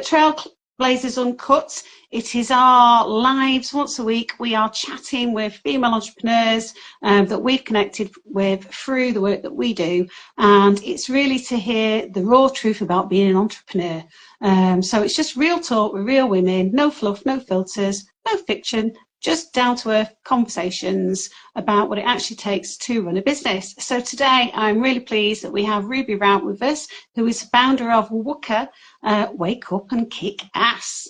Trailblazers Uncut. It is our lives once a week. We are chatting with female entrepreneurs that we've connected with through the work that we do. And it's really to hear the raw truth about being an entrepreneur. So it's just real talk with real women, no fluff, no filters, no fiction, just down-to-earth conversations about what it actually takes to run a business. So today, I'm really pleased that we have Ruby Raut with us, who is founder of WUKA, Wake Up and Kick Ass.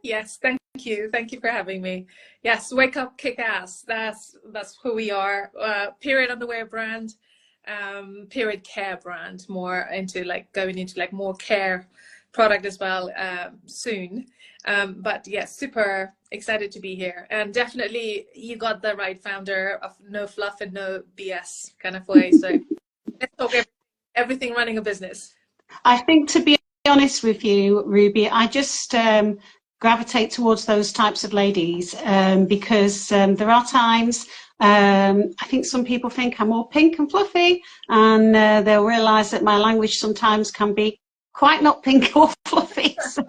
Yes, thank you. Thank you for having me. Yes, Wake Up, Kick Ass. That's who we are. Period underwear brand, period care brand, more into going into more care product as well soon. But yes, super excited to be here, and definitely you got the right founder of no fluff and no BS kind of way. So let's talk everything running a business. I think, to be honest with you, Ruby, I just gravitate towards those types of ladies because there are times I think some people think I'm all pink and fluffy, and they'll realise that my language sometimes can be quite not pink or fluffy. So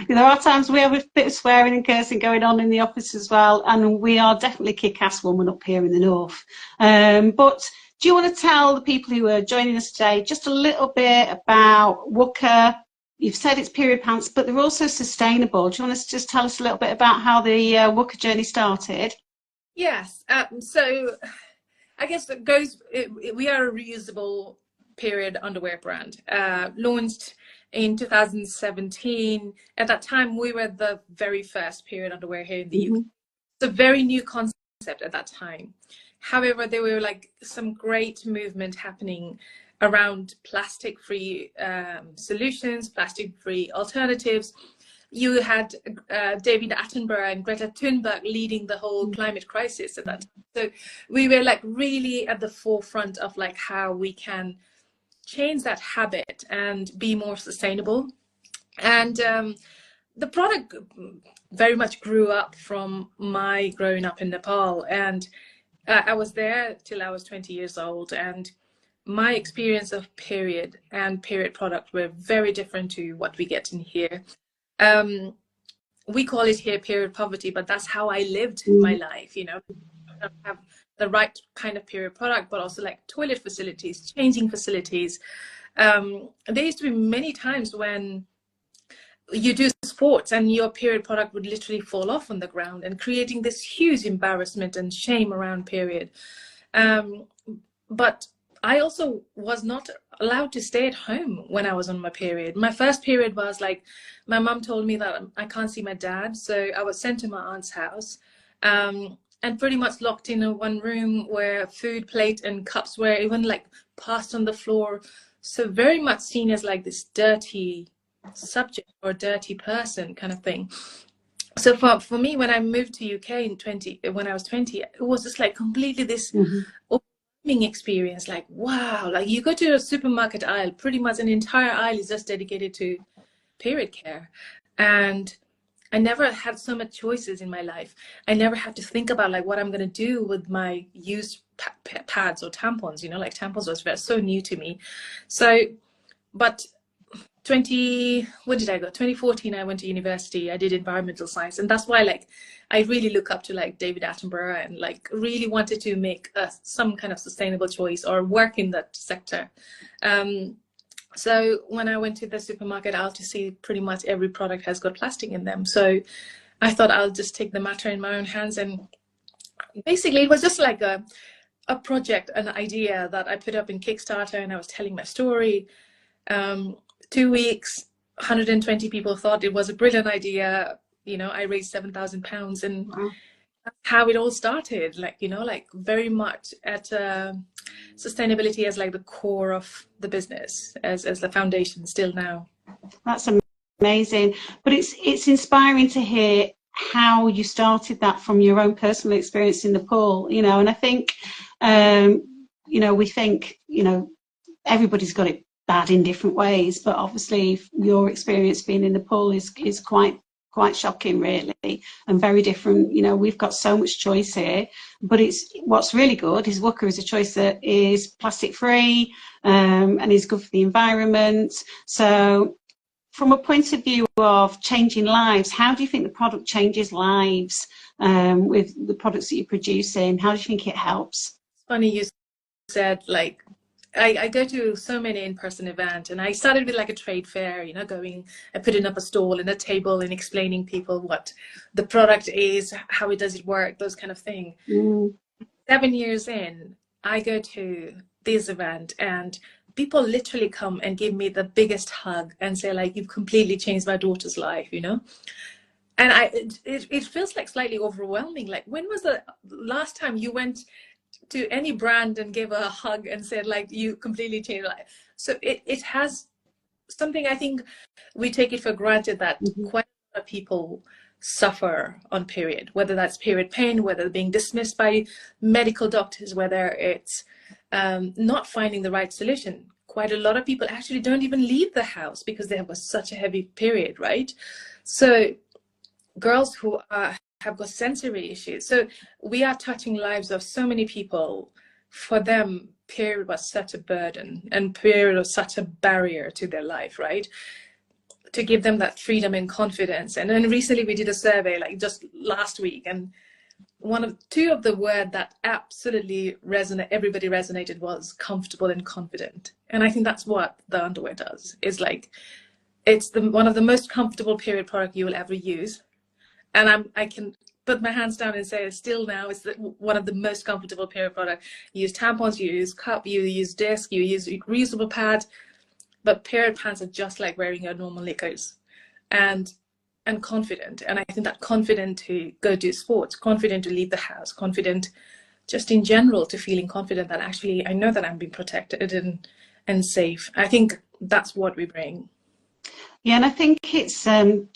there are times we have a bit of swearing and cursing going on in the office as well, and we are definitely kick-ass women up here in the north. But do you want to tell the people who are joining us today just a little bit about WUKA? You've said it's period pants, but they're also sustainable. Do you want to just tell us a little bit about how the WUKA journey started? Yes. So I guess it goes. We are a reusable period underwear brand, launched in 2017. At that time, we were the very first period underwear here in the UK. It's a very new concept at that time. However, there were some great movement happening around plastic-free solutions, plastic-free alternatives. You had David Attenborough and Greta Thunberg leading the whole climate crisis at that time. So we were really at the forefront of how we can change that habit and be more sustainable. And the product very much grew up from my growing up in Nepal, and I was there till I was 20 years old, and my experience of period and period product were very different to what we get in here. We call it here period poverty, but that's how I lived my life. I don't have the right kind of period product, but also toilet facilities, changing facilities. There used to be many times when you do sports and your period product would literally fall off on the ground, and creating this huge embarrassment and shame around period. But I also was not allowed to stay at home when I was on my period. My first period was my mom told me that I can't see my dad, so I was sent to my aunt's house. And pretty much locked in one room where food plate and cups were even passed on the floor. So very much seen as this dirty subject or dirty person kind of thing. So for me, when I moved to UK when I was 20, it was just completely this overwhelming experience. Wow, you go to a supermarket aisle, pretty much an entire aisle is just dedicated to period care. And I never had so much choices in my life. I never had to think about what I'm going to do with my used pads or tampons. Tampons was so new to me. So, but when did I go? 2014, I went to university. I did environmental science, and that's why I really look up to David Attenborough, and really wanted to make some kind of sustainable choice or work in that sector. So when I went to the supermarket aisle to see, pretty much every product has got plastic in them. So I thought I'll just take the matter in my own hands. And basically it was just a project, an idea that I put up in Kickstarter, and I was telling my story. 2 weeks, 120 people thought it was a brilliant idea. I raised £7,000, and that's how it all started. Very much at sustainability as the core of the business, as the foundation still now. That's amazing. But it's inspiring to hear how you started that from your own personal experience in Nepal. And I think we think everybody's got it bad in different ways, but obviously your experience being in Nepal is quite shocking, really, and very different. We've got so much choice here, but what's really good is WUKA is a choice that is plastic free and is good for the environment. So from a point of view of changing lives, how do you think the product changes lives with the products that you're producing? How do you think it helps? It's funny you said, like, I go to so many in-person events, and I started with like a trade fair, you know, going and putting up a stall and a table and explaining people what the product is, how it does it work, those kind of thing. 7 years in, I go to this event and people literally come and give me the biggest hug and say, like, you've completely changed my daughter's life, you know? And it feels like slightly overwhelming. Like, when was the last time you went to any brand and gave a hug and said, like, you completely changed life? So it has something. I think we take it for granted that quite a lot of people suffer on period, whether that's period pain, whether they're being dismissed by medical doctors, whether it's not finding the right solution. Quite a lot of people actually don't even leave the house because they have such a heavy period, right? So girls who have got sensory issues. So we are touching lives of so many people. For them, period was such a burden, and period was such a barrier to their life, right? To give them that freedom and confidence. And then recently we did a survey, like just last week, and two of the words that absolutely everybody resonated was comfortable and confident. And I think that's what the underwear does. It's like, it's one of the most comfortable period product you will ever use. And I can put my hands down and say, still now, it's one of the most comfortable period product. You use tampons, you use cup, you use disc, you use reusable pad, but period pants are just like wearing your normal knickers, and confident. And I think that confident to go do sports, confident to leave the house, confident just in general, to feeling confident that actually I know that I'm being protected and safe. I think that's what we bring. Yeah, and I think it's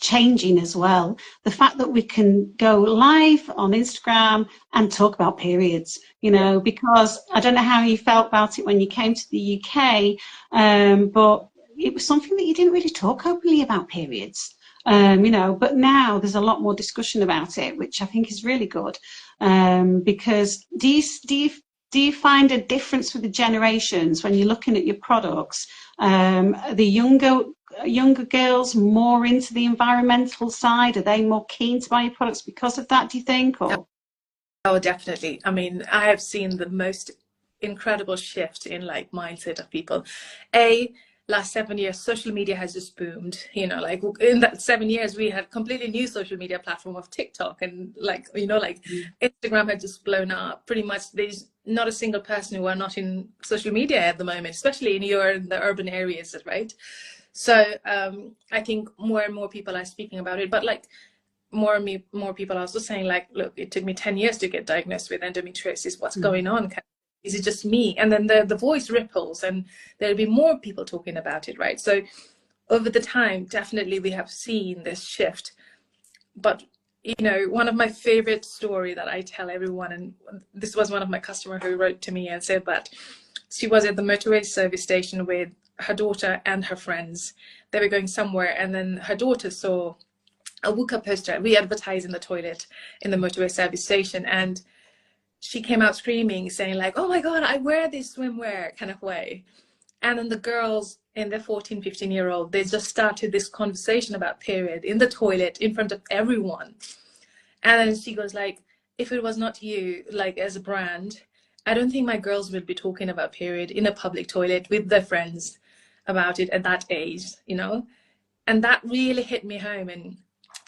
changing as well. The fact that we can go live on Instagram and talk about periods, you know, because I don't know how you felt about it when you came to the UK, but it was something that you didn't really talk openly about, periods, you know, but now there's a lot more discussion about it, which I think is really good. Because do you find a difference with the generations when you're looking at your products? The younger girls more into the environmental side? Are they more keen to buy your products because of that, do you think? Or? Oh, definitely. I mean, I have seen the most incredible shift in like mindset of people. Last 7 years, social media has just boomed. You know, like in that 7 years, we had completely new social media platform of TikTok, and like, you know, like Instagram had just blown up. Pretty much, there's not a single person who are not in social media at the moment, especially in the urban areas, right? So I think more and more people are speaking about it, but like more and more people are also saying, like, look, it took me 10 years to get diagnosed with endometriosis. What's going on? Is it just me? And then the voice ripples, and there'll be more people talking about it, right? So over the time, definitely we have seen this shift. But, you know, one of my favorite story that I tell everyone, and this was one of my customers who wrote to me and said that she was at the motorway service station with her daughter and her friends. They were going somewhere, and then her daughter saw a WUKA poster. We advertise in the toilet in the motorway service station, and she came out screaming, saying like, oh my God, I wear this swimwear, kind of way. And then the girls in their 14, 15-year-old, they just started this conversation about period in the toilet in front of everyone. And then she goes like, if it was not you, like as a brand, I don't think my girls would be talking about period in a public toilet with their friends about it at that age, you know? And that really hit me home. And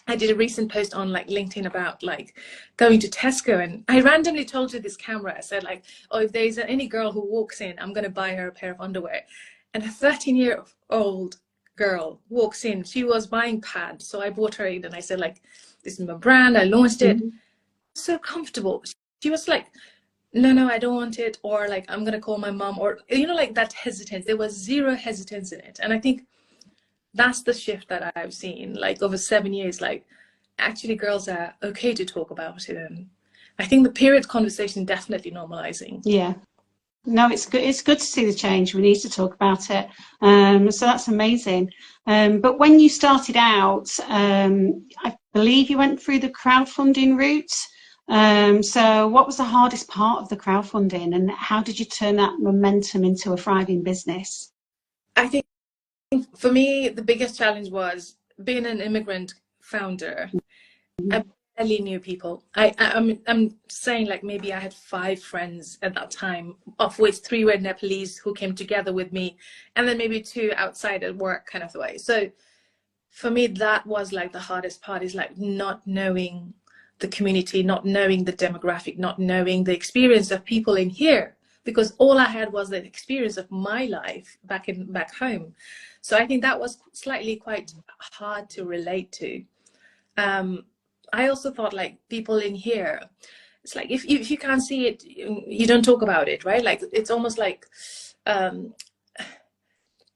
I did a recent post on like LinkedIn about like going to Tesco, and I randomly told her this camera, I said like, oh, if there's any girl who walks in, I'm going to buy her a pair of underwear. And a 13-year-old girl walks in, she was buying pads. So I bought her in, and I said like, this is my brand, I launched it. So comfortable. She was like, no, I don't want it. Or like, I'm going to call my mom, or, you know, like that hesitance. There was zero hesitance in it. And I think that's the shift that I've seen, like over 7 years, like actually girls are okay to talk about it. And I think the period conversation definitely normalizing. Yeah. No, it's good. It's good to see the change. We need to talk about it. So that's amazing. But when you started out, I believe you went through the crowdfunding route. So what was the hardest part of the crowdfunding, and how did you turn that momentum into a thriving business? I think for me, the biggest challenge was being an immigrant founder. I barely knew people. I'm saying like maybe I had 5 friends at that time, of which 3 were Nepalese who came together with me, and then maybe 2 outside at work kind of the way. So for me, that was like the hardest part, is like not knowing the community, not knowing the demographic, not knowing the experience of people in here, because all I had was the experience of my life back home. So I think that was slightly quite hard to relate to. I also thought like people in here, it's like if you can't see it, you don't talk about it, right? Like it's almost like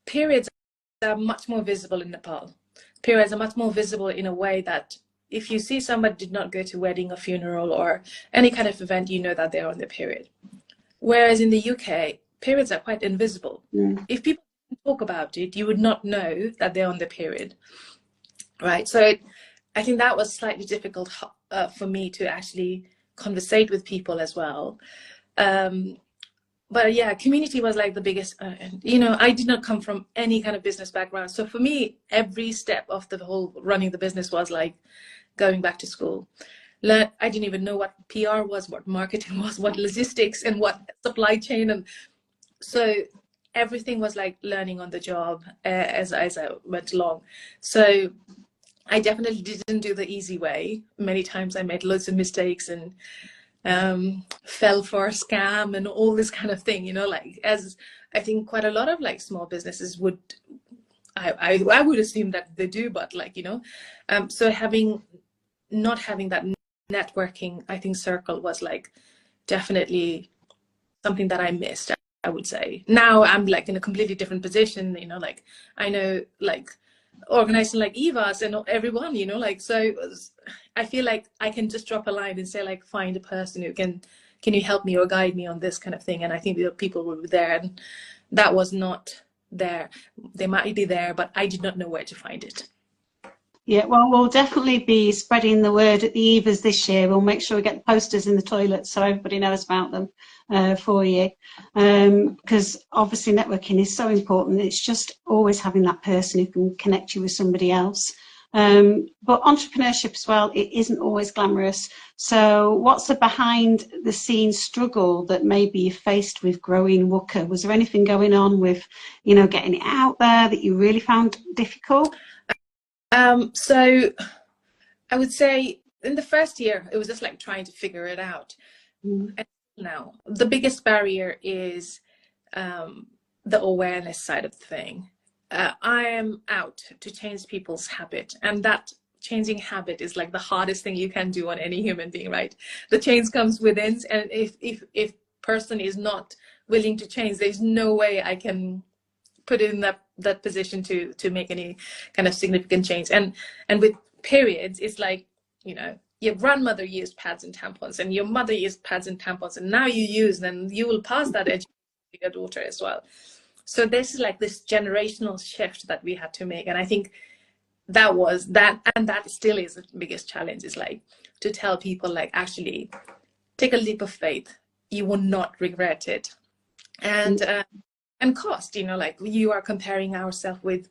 periods are much more visible in Nepal. Periods are much more visible in a way that if you see somebody did not go to wedding or funeral or any kind of event, you know that they're on their period. Whereas in the UK, periods are quite invisible. If people talk about it, you would not know that they're on their period, right? So I think that was slightly difficult for me to actually conversate with people as well. But yeah, community was like the biggest, you know, I did not come from any kind of business background. So for me, every step of the whole running the business was like going back to school. I didn't even know what PR was, what marketing was, what logistics and what supply chain. And so everything was like learning on the job as I went along. So I definitely didn't do the easy way. Many times I made loads of mistakes and fell for a scam and all this kind of thing, you know, like as I think quite a lot of like small businesses would, I would assume that they do, but like, you know, so not having that networking, I think circle was like definitely something that I missed, I would say. Now I'm like in a completely different position, you know, like I know like organizing like Eva's and everyone, you know, like, so I feel like I can just drop a line and say like, find a person who can you help me or guide me on this kind of thing. And I think the people were there, and that was not there. They might be there, but I did not know where to find it. Yeah, well, we'll definitely be spreading the word at the Evas this year. We'll make sure we get the posters in the toilets so everybody knows about them for you. Because obviously networking is so important. It's just always having that person who can connect you with somebody else. But entrepreneurship as well, it isn't always glamorous. So what's the behind the scenes struggle that maybe you faced with growing WUKA? Was there anything going on with, you know, getting it out there that you really found difficult? So I would say in the first year, it was just like trying to figure it out. And now the biggest barrier is the awareness side of the thing. I am out to change people's habit, and that changing habit is like the hardest thing you can do on any human being, right? The change comes within, and if person is not willing to change, there's no way I can put it in that position to make any kind of significant change. And with periods, it's like, you know, your grandmother used pads and tampons, and your mother used pads and tampons, and now you use them, you will pass that education to your daughter as well. So this is like this generational shift that we had to make. And I think that was that, and that still is the biggest challenge, is like to tell people like, actually take a leap of faith, you will not regret it. And cost, you know, like you are comparing ourselves with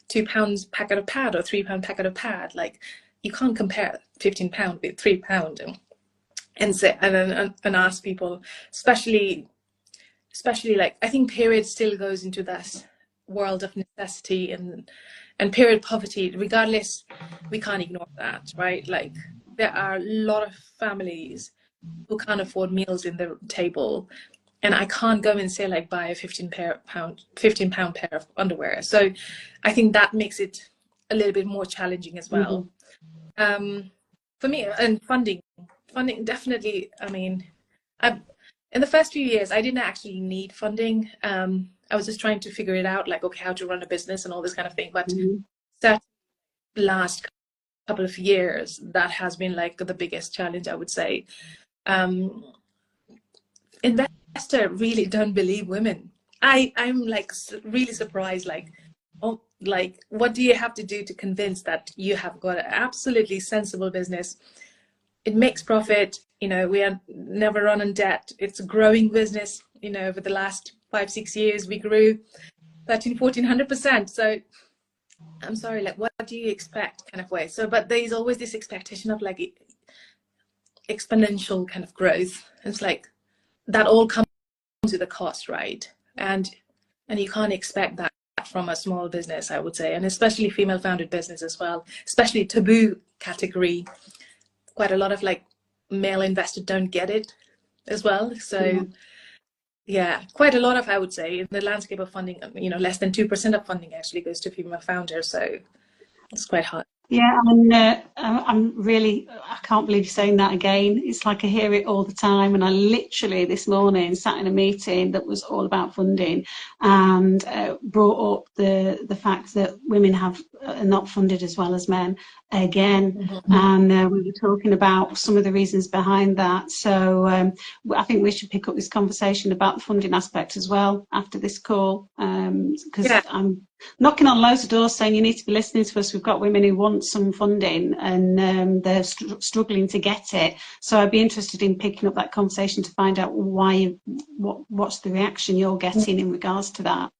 £2 packet of pad or £3 packet of pad. Like you can't compare £15 with £3 and say and ask people, especially like, I think period still goes into that world of necessity and period poverty. Regardless, we can't ignore that, right? Like there are a lot of families who can't afford meals in their table. And I can't go and say like buy a £15 pair of underwear. So I think that makes it a little bit more challenging as well. For me, and funding definitely. I mean, in the first few years, I didn't actually need funding. I was just trying to figure it out, like, okay, how to run a business and all this kind of thing. But that last couple of years, that has been like the biggest challenge, I would say. Investor really don't believe women. I'm like really surprised, like, oh, like what do you have to do to convince that you have got an absolutely sensible business? It makes profit, you know, we are never run on debt. It's a growing business, you know, over the last 5-6 years we grew. 1,400%. So I'm sorry, like, what do you expect kind of way? So, but there's always this expectation of like exponential kind of growth. It's like that all comes with a cost, right? And you can't expect that from a small business, I would say, and especially female founded business as well, especially taboo category. Quite a lot of like male investors don't get it as well. So yeah, quite a lot of, I would say, in the landscape of funding, you know, less than 2% of funding actually goes to female founders. So it's quite hard. Yeah, and I'm really, I can't believe you're saying that again. It's like I hear it all the time. And I literally this morning sat in a meeting that was all about funding and brought up the fact that women are not funded as well as men again. And we were talking about some of the reasons behind that. So I think we should pick up this conversation about the funding aspect as well after this call, because I'm knocking on loads of doors saying you need to be listening to us. We've got women who want some funding and they're struggling to get it. So I'd be interested in picking up that conversation to find out why, what's the reaction you're getting in regards to that.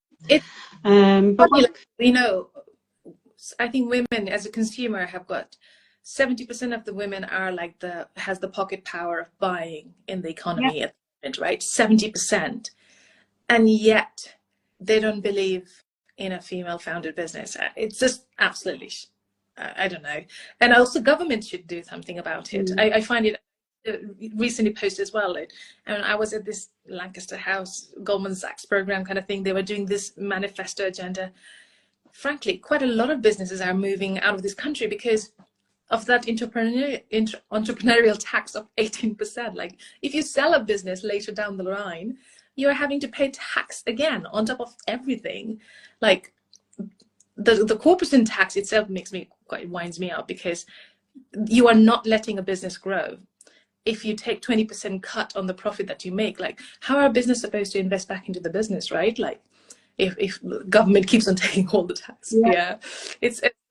You know, I think women as a consumer have got 70% of the women are like has the pocket power of buying in the economy at the moment, right? 70%, and yet they don't believe in a female founded business. It's just absolutely, I don't know. And also government should do something about it. I find it recently posted as well. And I was at this Lancaster House, Goldman Sachs program kind of thing. They were doing this manifesto agenda. Frankly, quite a lot of businesses are moving out of this country because of that entrepreneurial tax of 18%. Like if you sell a business later down the line, you're having to pay tax again on top of everything. Like the corporation tax itself winds me out because you are not letting a business grow. If you take 20% cut on the profit that you make, like how are business supposed to invest back into the business, right? Like if government keeps on taking all the tax.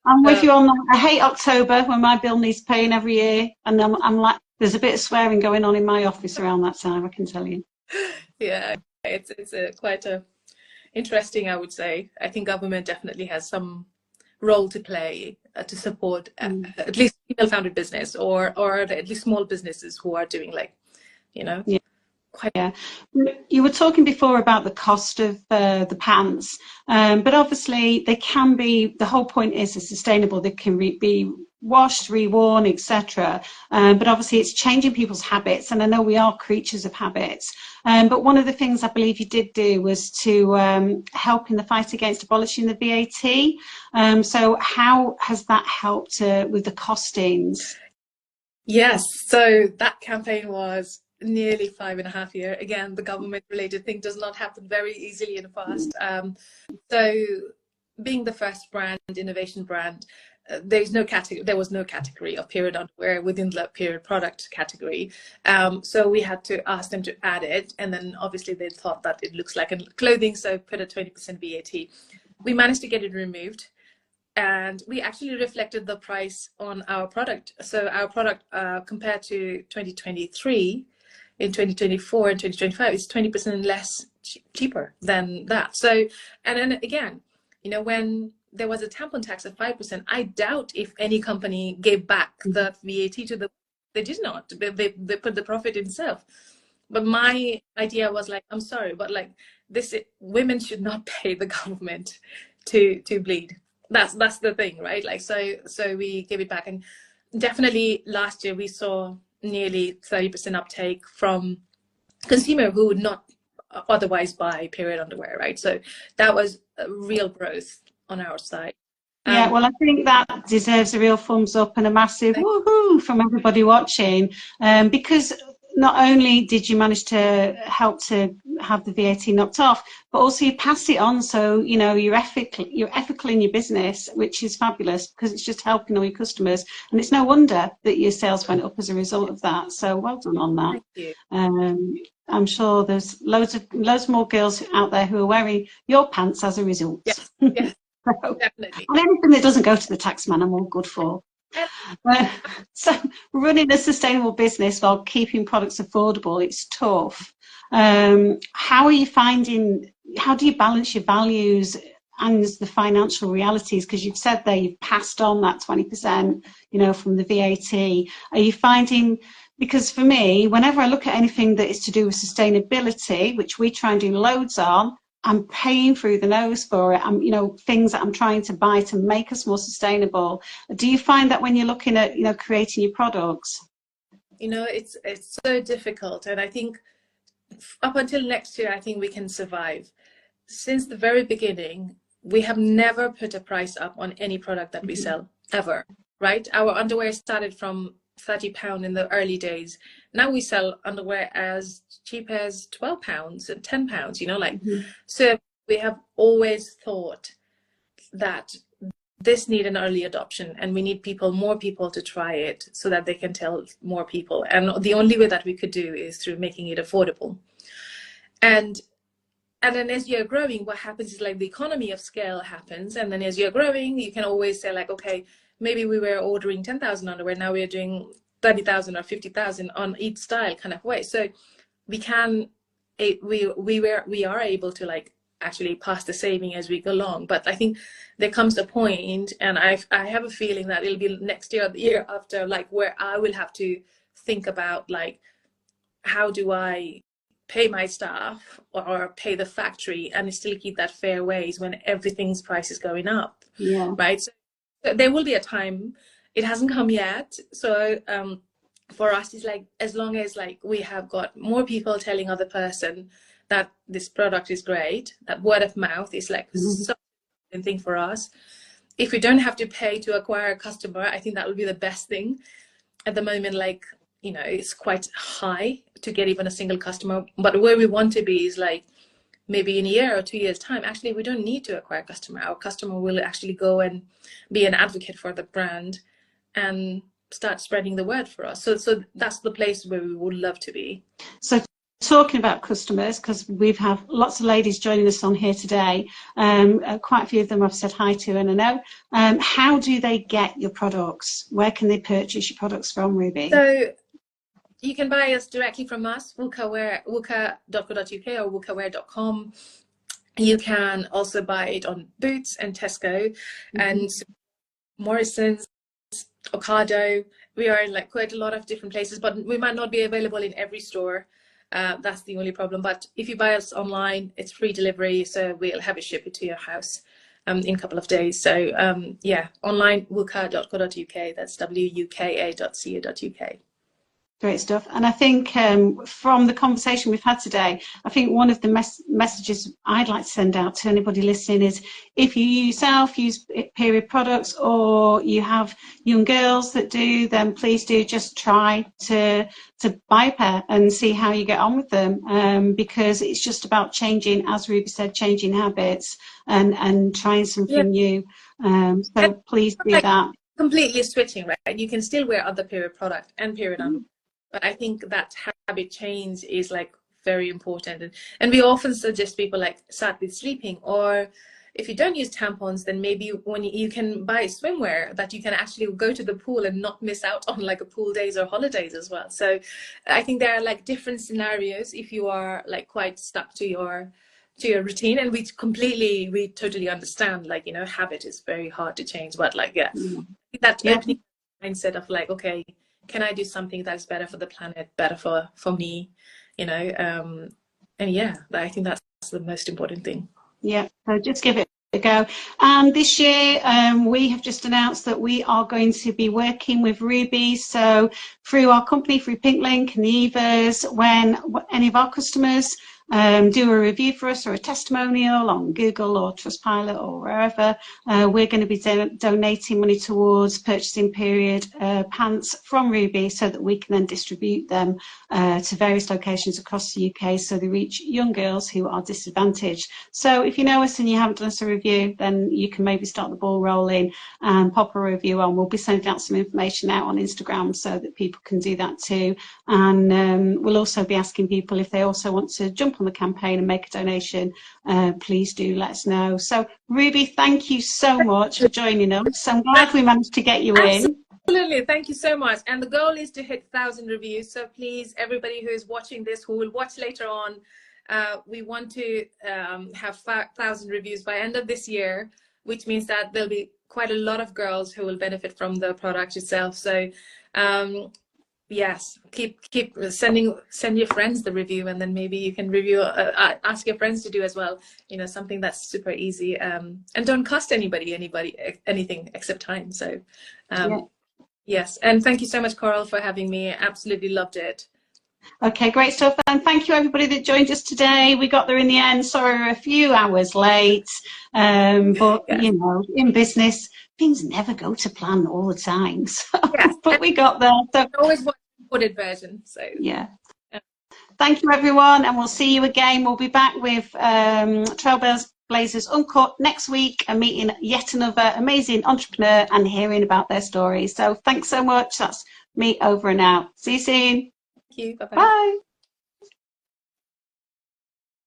I'm with you on that. I hate October when my bill needs paying every year, and I'm like, there's a bit of swearing going on in my office around that time, I can tell you. Yeah, it's quite interesting, I would say. I think government definitely has some role to play to support at least female founded business or at least small businesses who are doing like, you know. Yeah, you were talking before about the cost of the pants, but obviously they can be, the whole point is they're sustainable, they can be washed, reworn, etc. But obviously it's changing people's habits, and I know we are creatures of habits. But one of the things I believe you did do was to help in the fight against abolishing the VAT. So how has that helped with the costings? Yes, so that campaign was nearly 5.5 years. Again, the government related thing does not happen very easily and fast. So being the first brand, innovation brand, there was no category of period underwear within the period product category. So we had to ask them to add it. And then obviously they thought that it looks like clothing, so put a 20% VAT. We managed to get it removed. And we actually reflected the price on our product. So our product compared to 2023, in 2024 and 2025 is 20% less cheaper than that. So, and then again, you know, when there was a tampon tax of 5%, I doubt if any company gave back the VAT to they did not. They put the profit itself. But my idea was like, I'm sorry, but like women should not pay the government to bleed. That's the thing, right? Like, so we gave it back. And definitely last year we saw nearly 30% uptake from consumer who would not otherwise buy period underwear, right? So that was a real growth on our side. Yeah, well, I think that deserves a real thumbs up and a massive woohoo from everybody watching, because not only did you manage to help to have the VAT knocked off, but also you pass it on. So, you know, you're ethical in your business, which is fabulous because it's just helping all your customers. And it's no wonder that your sales went up as a result of that. So well done on that. Thank you. I'm sure there's loads more girls out there who are wearing your pants as a result. Yes, yes. Definitely. And anything that doesn't go to the tax man, I'm all good for. So running a sustainable business while keeping products affordable, it's tough. How are you finding how do you balance your values and the financial realities? Because you've said there you've passed on that 20%, you know, from the VAT. Are you finding, because for me, whenever I look at anything that is to do with sustainability, which we try and do loads on, I'm paying through the nose for it. I'm, you know, things that I'm trying to buy to make us more sustainable. Do you find that when you're looking at, you know, creating your products? You know, it's so difficult, and I think up until next year, I think we can survive. Since the very beginning, we have never put a price up on any product that we sell, ever, right? Our underwear started from £30 in the early days. Now we sell underwear as cheap as £12 and £10, you know, like, so we have always thought that this need an early adoption, and we need more people to try it so that they can tell more people. And the only way that we could do is through making it affordable. And then as you're growing, what happens is like the economy of scale happens. And then as you're growing, you can always say like, okay, maybe we were ordering 10,000 underwear. Now we're doing 30,000 or 50,000 on each style kind of way. So we can, we are able to like actually pass the saving as we go along. But I think there comes a point, and I have a feeling that it'll be next year or the year after, like where I will have to think about like, how do I pay my staff or pay the factory and still keep that fair wage when everything's price is going up, right? So there will be a time. It hasn't come yet. So for us, it's like, as long as like we have got more people telling other person that this product is great, that word of mouth is like such a thing for us. If we don't have to pay to acquire a customer, I think that would be the best thing. At the moment, like, you know, it's quite high to get even a single customer. But where we want to be is like, maybe in a year or 2 years time, actually, we don't need to acquire a customer. Our customer will actually go and be an advocate for the brand and start spreading the word for us. So that's the place where we would love to be. So talking about customers, because we've had lots of ladies joining us on here today, quite a few of them I've said hi to, and I know, how do they get your products? Where can they purchase your products from, Ruby? So you can buy us directly from us, WUKA.co.uk or wukaware.com. You can also buy it on Boots and Tesco and Morrison's, Ocado. We are in like quite a lot of different places, but we might not be available in every store. That's the only problem. But if you buy us online, it's free delivery, so we'll have it shipped to your house in a couple of days. So yeah, online, WUKA.co.uk. That's WUKA.co.uk. Great stuff. And I think from the conversation we've had today, I think one of the messages I'd like to send out to anybody listening is, if you yourself use period products or you have young girls that do, then please do just try to buy a pair and see how you get on with them, because it's just about changing, as Ruby said, changing habits and trying something new. So please do that. Completely switching, right? You can still wear other period product and period underwear. But I think that habit change is like very important. And we often suggest people like start with sleeping, or if you don't use tampons, then maybe when you can buy swimwear that you can actually go to the pool and not miss out on like a pool days or holidays as well. So I think there are like different scenarios if you are like quite stuck to your routine, and we totally understand, like, you know, habit is very hard to change, but like, that opening mindset of like, okay, can I do something that's better for the planet, better for me, you know? And yeah, I think that's the most important thing. Yeah, so just give it a go. And this year we have just announced that we are going to be working with Ruby. So through our company, through Pinklink and the Evers, when any of our customers do a review for us or a testimonial on Google or Trustpilot or wherever, we're going to be donating money towards purchasing period pants from Ruby, so that we can then distribute them to various locations across the UK, so they reach young girls who are disadvantaged. So if you know us and you haven't done us a review, then you can maybe start the ball rolling and pop a review on. We'll be sending out some information out on Instagram so that people can do that too. And we'll also be asking people if they also want to jump on the campaign and make a donation. Please do let us know. So Ruby, thank you so much for joining us. I'm glad we managed to get you in. Absolutely, thank you so much. And the goal is to hit 1,000 reviews. So please, everybody who is watching this, who will watch later on, We want to have 5,000 reviews by end of this year, which means that there'll be quite a lot of girls who will benefit from the product itself. So yes, keep send your friends the review, and then maybe you can review, ask your friends to do as well. You know, something that's super easy, and don't cost anybody anything except time. So yes, and thank you so much, Coral, for having me. Absolutely loved it. Okay, great stuff. And thank you everybody that joined us today. We got there in the end. Sorry we're a few hours late, but yes. you know, in business things never go to plan all the time. So, yes. But we got there. So always want the recorded version. So yeah. Thank you everyone, and we'll see you again. We'll be back with Trailblazers Uncut next week and meeting yet another amazing entrepreneur and hearing about their stories. So thanks so much. That's me over and out. See you soon. Thank you. Bye-bye. Bye.